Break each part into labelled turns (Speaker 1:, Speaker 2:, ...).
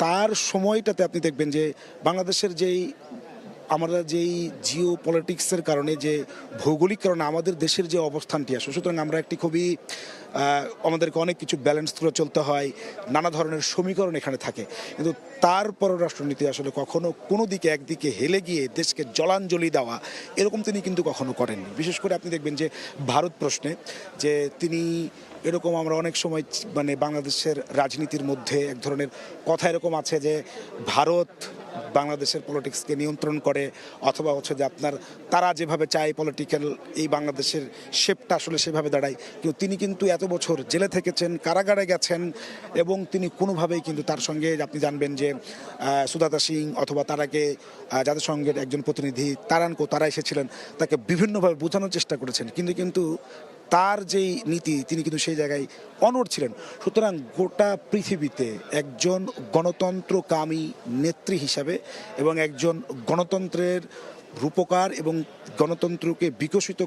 Speaker 1: তার সময়টাতে আপনি দেখবেন যে বাংলাদেশের আমরা যেই জিও পলিটিক্সের কারণে যে ভৌগোলিক কারণে আমাদের দেশের যে অবস্থানটি আসে, সুতরাং আমরা একটি খুবই আমাদেরকে অনেক কিছু ব্যালেন্স করে চলতে হয়, নানা ধরনের সমীকরণ এখানে থাকে। কিন্তু তার পররাষ্ট্রনীতি আসলে কখনো কোনো দিকে একদিকে হেলে গিয়ে দেশকে জলাঞ্জলি দেওয়া এরকম তিনি কিন্তু কখনো করেননি। বিশেষ করে আপনি দেখবেন যে ভারত প্রশ্নে যে তিনি এরকম আমরা অনেক সময় মানে বাংলাদেশের রাজনীতির মধ্যে এক ধরনের কথা এরকম আছে যে ভারত বাংলাদেশের পলিটিক্সকে নিয়ন্ত্রণ করে, অথবা হচ্ছে যে আপনার তারা যেভাবে চায় পলিটিক্যাল এই বাংলাদেশের শেপটা আসলে সেভাবে দাঁড়ায়। কিন্তু তিনি কিন্তু এত বছর জেলে থেকেছেন, কারাগারে গেছেন, এবং তিনি কোনোভাবেই কিন্তু তার সঙ্গে আপনি জানবেন যে সুজাতা সিং অথবা তার আগে জাতিসংঘের একজন প্রতিনিধি তারানকো তারা এসেছিলেন, তাকে বিভিন্নভাবে বোঝানোর চেষ্টা করেছেন, কিন্তু তার যেই নীতি তিনি কিন্তু সেই জায়গায় অনড় ছিলেন। সুতরাং গোটা পৃথিবীতে একজন গণতন্ত্রকামী নেত্রী হিসাবে এবং একজন গণতন্ত্রের রূপকার এবং গণতন্ত্রকে বিকশিত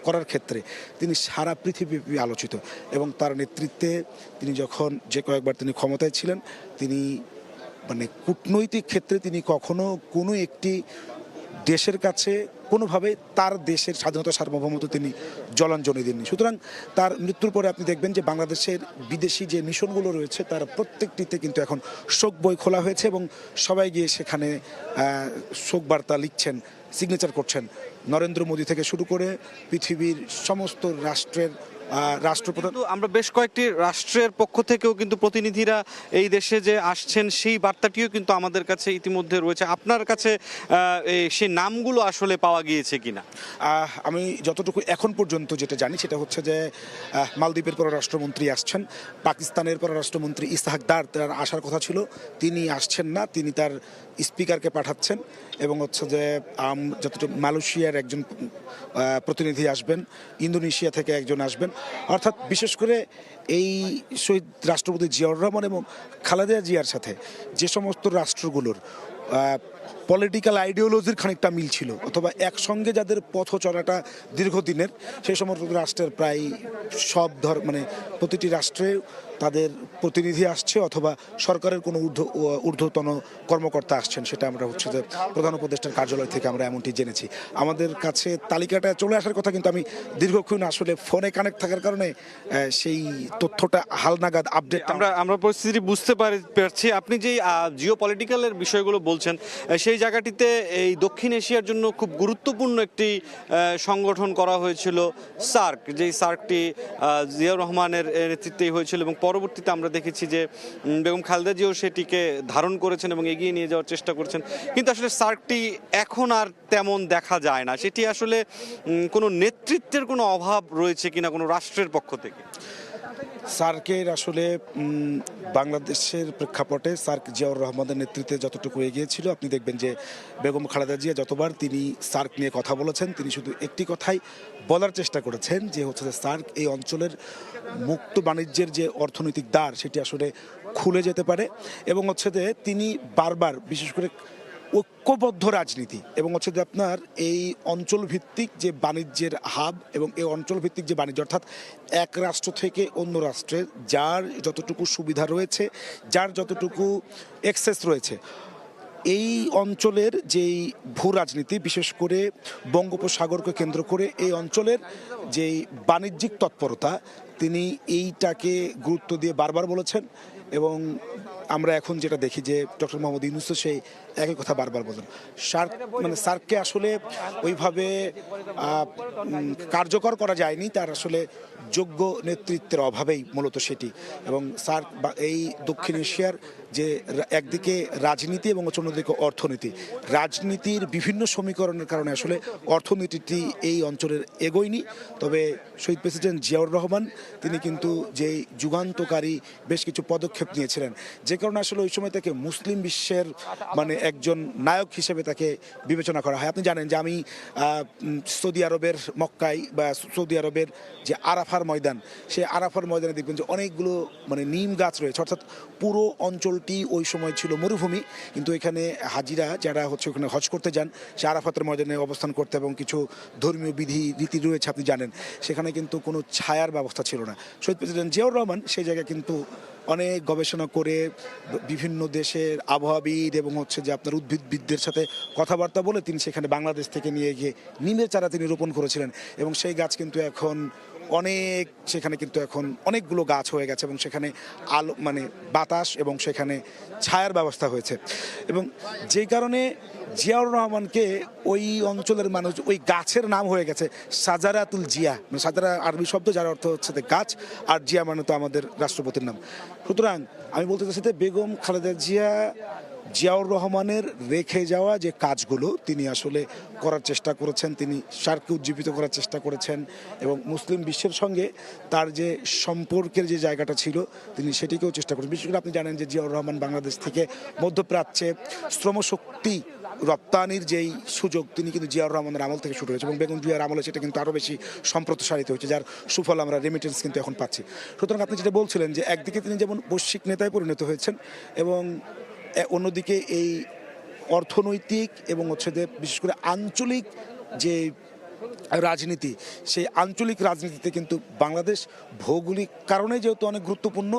Speaker 1: করার ক্ষেত্রে তিনি সারা পৃথিবীব্যাপী আলোচিত। এবং তার নেতৃত্বে তিনি যখন যে কয়েকবার তিনি ক্ষমতায় ছিলেন, তিনি মানে কূটনৈতিক ক্ষেত্রে তিনি কখনো কোনো একটি দেশের কাছে কোনোভাবে তার দেশের স্বাধীনতা সার্বভৌমত্ব তিনি জলাঞ্জলি দেননি। সুতরাং তার মৃত্যুর পরে আপনি দেখবেন যে বাংলাদেশের বিদেশি যে মিশনগুলো রয়েছে তার প্রত্যেকটিতে কিন্তু এখন শোক বই খোলা হয়েছে, এবং সবাই গিয়ে সেখানে শোক বার্তা লিখছেন, সিগনেচার করছেন। নরেন্দ্র মোদী থেকে শুরু করে পৃথিবীর সমস্ত রাষ্ট্রের রাষ্ট্রপ্রধান।
Speaker 2: আমরা বেশ কয়েকটি রাষ্ট্রের পক্ষ থেকেও কিন্তু প্রতিনিধিরা এই দেশে যে আসছেন সেই বার্তাটিও কিন্তু আমাদের কাছে ইতিমধ্যে রয়েছে। আপনার কাছে সেই নামগুলো আসলে পাওয়া গিয়েছে কিনা?
Speaker 1: আমি যতটুকু এখন পর্যন্ত যেটা জানি সেটা হচ্ছে যে মালদ্বীপের পররাষ্ট্রমন্ত্রী আসছেন, পাকিস্তানের পররাষ্ট্রমন্ত্রী ইসহাক দার তার আসার কথা ছিল, তিনি আসছেন না, তিনি তার স্পিকারকে পাঠাচ্ছেন। এবং হচ্ছে যে যতটুকু মালয়েশিয়ার একজন প্রতিনিধি আসবেন, ইন্দোনেশিয়া থেকে একজন আসবেন। অর্থাৎ বিশেষ করে এই শহীদ রাষ্ট্রপতি জিয়াউর রহমান এবং খালেদা জিয়ার সাথে যে সমস্ত রাষ্ট্রগুলোর পলিটিক্যাল আইডিওলজির খানিকটা মিল ছিল, অথবা একসঙ্গে যাদের পথ চলাটা দীর্ঘদিনের, সেই সমস্ত রাষ্ট্রের প্রায় সব মানে প্রতিটি রাষ্ট্রে তাদের প্রতিনিধি আসছে, অথবা সরকারের কোনো ঊর্ধ্বতন কর্মকর্তা আসছেন। সেটা আমরা হচ্ছে যে প্রধান উপদেষ্টার কার্যালয় থেকে আমরা এমনটি জেনেছি। আমাদের কাছে তালিকাটা চলে আসার কথা, কিন্তু আমি দীর্ঘক্ষণ আসলে ফোনে কানেক্ট থাকার কারণে সেই তথ্যটা হালনাগাদ আপডেট
Speaker 2: আমরা পরিস্থিতি বুঝতে পারছি। আপনি যেই জিও পলিটিক্যালের বিষয়গুলো বলছেন, সেই জায়গাটিতে এই দক্ষিণ এশিয়ার জন্য খুব গুরুত্বপূর্ণ একটি সংগঠন করা হয়েছিল, সার্ক। যেই সার্কটি জিয়াউর রহমানের নেতৃত্বেই হয়েছিল, এবং পরবর্তীতে আমরা দেখেছি যে বেগম খালেদা জিয়াও সেটিকে ধারণ করেছেন এবং এগিয়ে নিয়ে যাওয়ার চেষ্টা করেছেন। কিন্তু আসলে সার্কটি এখন আর তেমন দেখা যায় না। সেটি আসলে কোনো নেতৃত্বের কোনো অভাব রয়েছে কিনা কোনো রাষ্ট্রের পক্ষ থেকে?
Speaker 1: সার্কের আসলে বাংলাদেশের প্রেক্ষাপটে সার্ক জিয়াউর রহমানের নেতৃত্বে যতটুকু এগিয়েছিল, আপনি দেখবেন যে বেগম খালেদা জিয়া যতবার তিনি সার্ক নিয়ে কথা বলেছেন, তিনি শুধু একটি কথাই বলার চেষ্টা করেছেন যে হচ্ছে যে সার্ক এই অঞ্চলের মুক্ত বাণিজ্যের যে অর্থনৈতিক দ্বার সেটি আসলে খুলে যেতে পারে। এবং হচ্ছে যে তিনি বারবার বিশেষ করে ঐক্যবদ্ধ রাজনীতি এবং হচ্ছে যে আপনার এই অঞ্চল ভিত্তিক যে বাণিজ্যের হাব এবং এই অঞ্চল ভিত্তিক যে বাণিজ্য, অর্থাৎ এক রাষ্ট্র থেকে অন্য রাষ্ট্রে যার যতটুকু সুবিধা রয়েছে, যার যতটুকু এক্সেস রয়েছে, এই অঞ্চলের যেই ভূ রাজনীতি, বিশেষ করে বঙ্গোপসাগরকে কেন্দ্র করে এই অঞ্চলের যেই বাণিজ্যিক তৎপরতা, তিনি এইটাকে গুরুত্ব দিয়ে বারবার বলেছেন। এবং আমরা এখন যেটা দেখি যে ডক্টর মোহাম্মদ ইউনূসও সেই একই কথা বারবার বলেন। সার্ককে আসলে ওইভাবে কার্যকর করা যায়নি, তার আসলে যোগ্য নেতৃত্বের অভাবেই মূলত সেটি। এবং সার্ক বা এই দক্ষিণ এশিয়ার যে একদিকে রাজনীতি এবং অন্যদিকে অর্থনীতি, রাজনীতির বিভিন্ন সমীকরণের কারণে আসলে অর্থনীতিটি এই অঞ্চলের এগোয়নি। তবে শহীদ প্রেসিডেন্ট জিয়াউর রহমান তিনি কিন্তু যেই যুগান্তকারী বেশ কিছু পদক্ষেপ নিয়েছিলেন, যে কারণে আসলে ওই সময় তাকে মুসলিম বিশ্বের মানে একজন নায়ক হিসেবে তাকে বিবেচনা করা হয়। আপনি জানেন যে আমি সৌদি আরবের মক্কায় বা সৌদি আরবের যে আরাফার ময়দান, সেই আরাফার ময়দানে দেখবেন যে অনেকগুলো মানে নিম গাছ রয়েছে, অর্থাৎ পুরো অঞ্চলটা মাটি ওই সময় ছিল মরুভূমি, কিন্তু এখানে হাজিরা যারা হচ্ছে ওখানে হজ করতে যান, সে আরাফাতের ময়দানে অবস্থান করতে এবং কিছু ধর্মীয় বিধি রীতি রয়েছে আপনি জানেন, সেখানে কিন্তু কোনো ছায়ার ব্যবস্থা ছিল না। শহীদ প্রেসিডেন্ট জিয়াউর রহমান সেই জায়গায় কিন্তু অনেক গবেষণা করে বিভিন্ন দেশের আবহাওয়াবিদ এবং হচ্ছে যে আপনার উদ্ভিদবিদদের সাথে কথাবার্তা বলে তিনি সেখানে বাংলাদেশ থেকে নিয়ে গিয়ে নিমের চারা তিনি রোপণ করেছিলেন, এবং সেই গাছ কিন্তু এখন সেখানে কিন্তু এখন অনেকগুলো গাছ হয়ে গেছে, এবং সেখানে আলো মানে বাতাস এবং সেখানে ছায়ার ব্যবস্থা হয়েছে। এবং যেই কারণে জিয়াউর রহমানকে ওই অঞ্চলের মানুষ ওই গাছের নাম হয়ে গেছে সাজারাতুল জিয়া, মানে সাজারা আরবি শব্দ যার অর্থ হচ্ছে গাছ, আর জিয়া মানে তো আমাদের রাষ্ট্রপতির নাম। সুতরাং আমি বলতে চাচ্ছি যে বেগম খালেদা জিয়া জিয়াউর রহমানের রেখে যাওয়া যে কাজগুলো তিনি আসলে করার চেষ্টা করেছেন, তিনি সার্ককে উজ্জীবিত করার চেষ্টা করেছেন, এবং মুসলিম বিশ্বের সঙ্গে তার যে সম্পর্কের যে জায়গাটা ছিল তিনি সেটিকেও চেষ্টা করেছেন। বিশেষ করে আপনি জানেন যে জিয়াউর রহমান বাংলাদেশ থেকে মধ্যপ্রাচ্যে শ্রমশক্তি রপ্তানির যেই সুযোগ তিনি কিন্তু জিয়াউর রহমানের আমল থেকে শুরু হয়েছে, এবং বেগম জিয়ার আমলে সেটা কিন্তু আরও বেশি সম্প্রসারিত হয়েছে, যার সুফল আমরা রেমিটেন্স কিন্তু এখন পাচ্ছি। সুতরাং আপনি যেটা বলছিলেন যে একদিকে তিনি যেমন বৈশ্বিক নেতায় পরিণত হয়েছেন, এবং অন্যদিকে এই অর্থনৈতিক এবং হচ্ছে যে বিশেষ করে আঞ্চলিক যে রাজনীতি, সেই আঞ্চলিক রাজনীতিতে কিন্তু বাংলাদেশ ভৌগোলিক কারণে যেহেতু অনেক গুরুত্বপূর্ণ,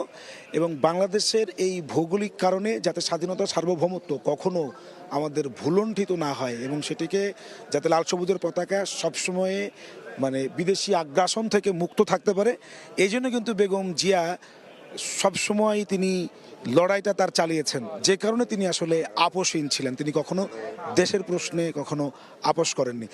Speaker 1: এবং বাংলাদেশের এই ভৌগোলিক কারণে যাতে স্বাধীনতা সার্বভৌমত্ব কখনো আমাদের ভুলণ্ঠিত না হয়, এবং সেটিকে যাতে লাল সবুজের পতাকা সবসময়ে মানে বিদেশি আগ্রাসন থেকে মুক্ত থাকতে পারে, এই জন্য কিন্তু বেগম জিয়া সবসময় তিনি লড়াইটা তার চালিয়েছেন, যে কারণে তিনি আসলে আপোষহীন ছিলেন, তিনি কখনো দেশের প্রশ্নে কখনো আপোষ করেননি।